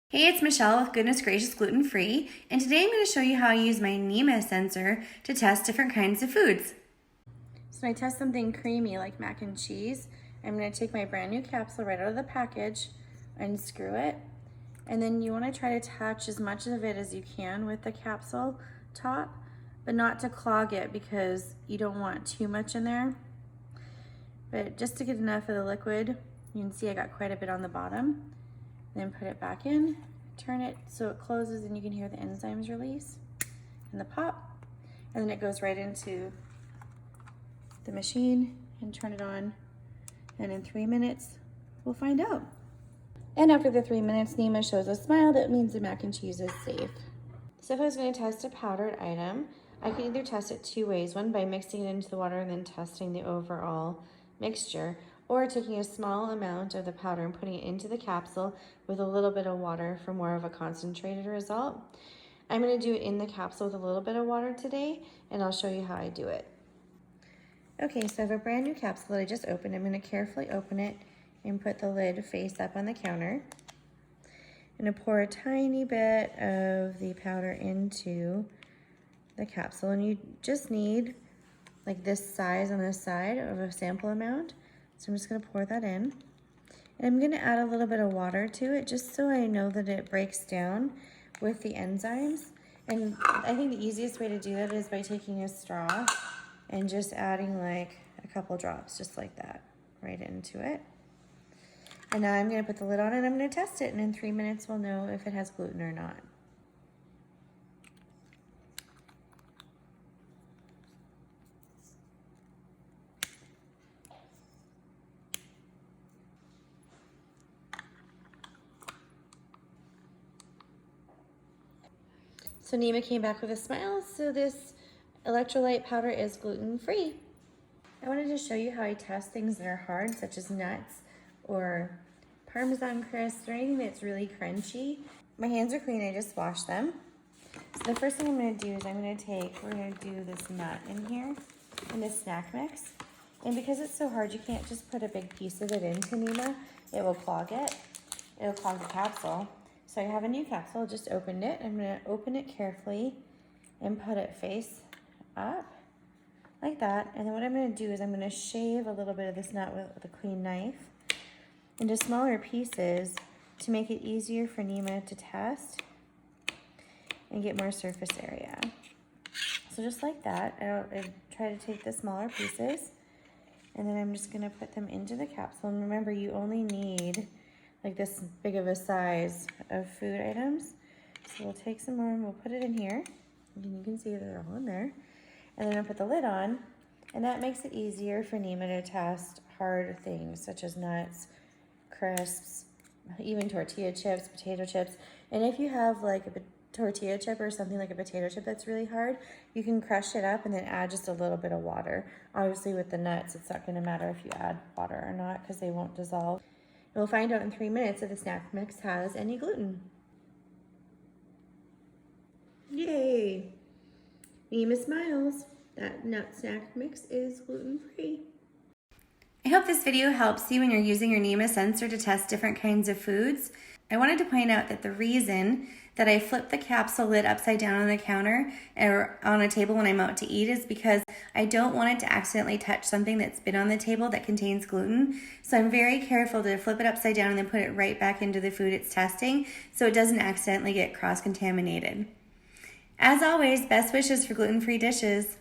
Hey, it's Michelle with Goodness Gracious Gluten-Free, and today I'm going to show you how I use my Nima sensor to test different kinds of foods. So when I test something creamy like mac and cheese, I'm going to take my brand new capsule right out of the package, unscrew it, and then you want to try to attach as much of it as you can with the capsule top, but not to clog it because you don't want too much in there. But just to get enough of the liquid, you can see I got quite a bit on the bottom. Then put it back in, turn it so it closes and you can hear the enzymes release and the pop. And then it goes right into the machine and turn it on. And in 3 minutes, we'll find out. And after the 3 minutes, Nima shows a smile. That means the mac and cheese is safe. So if I was going to test a powdered item, I could either test it two ways. One by mixing it into the water and then testing the overall mixture, or taking a small amount of the powder and putting it into the capsule with a little bit of water for more of a concentrated result. I'm going to do it in the capsule with a little bit of water today, and I'll show you how I do it. Okay, so I have a brand new capsule that I just opened. I'm going to carefully open it and put the lid face up on the counter. I'm going to pour a tiny bit of the powder into the capsule, and you just need like this size on the side of a sample amount. So I'm just going to pour that in. And I'm going to add a little bit of water to it just so I know that it breaks down with the enzymes. And I think the easiest way to do that is by taking a straw and just adding like a couple drops, just like that, right into it. And now I'm going to put the lid on and I'm going to test it. And in 3 minutes, we'll know if it has gluten or not. So Nima came back with a smile, so this electrolyte powder is gluten-free. I wanted to show you how I test things that are hard, such as nuts or Parmesan crisps or anything that's really crunchy. My hands are clean, I just washed them. So the first thing I'm going to do is we're going to do this nut in here, in this snack mix. And because it's so hard, you can't just put a big piece of it into Nima. It will clog it. It'll clog the capsule. So I have a new capsule, just opened it. I'm going to open it carefully and put it face up like that. And then what I'm going to do is I'm going to shave a little bit of this nut with a clean knife into smaller pieces to make it easier for Nima to test and get more surface area. So just like that, I try to take the smaller pieces and then I'm just going to put them into the capsule. And remember, you only need like this big of a size of food items. So we'll take some more and we'll put it in here. And you can see they're all in there. And then I'll put the lid on, and that makes it easier for Nima to test hard things such as nuts, crisps, even tortilla chips, potato chips. And if you have like a tortilla chip or something like a potato chip that's really hard, you can crush it up and then add just a little bit of water. Obviously with the nuts, it's not going to matter if you add water or not because they won't dissolve. We'll find out in 3 minutes if the snack mix has any gluten. Yay! Nima smiles. That nut snack mix is gluten-free. I hope this video helps you when you're using your Nima sensor to test different kinds of foods. I wanted to point out that the reason that I flip the capsule lid upside down on the counter or on a table when I'm out to eat is because I don't want it to accidentally touch something that's been on the table that contains gluten. So I'm very careful to flip it upside down and then put it right back into the food it's testing so it doesn't accidentally get cross-contaminated. As always, best wishes for gluten-free dishes.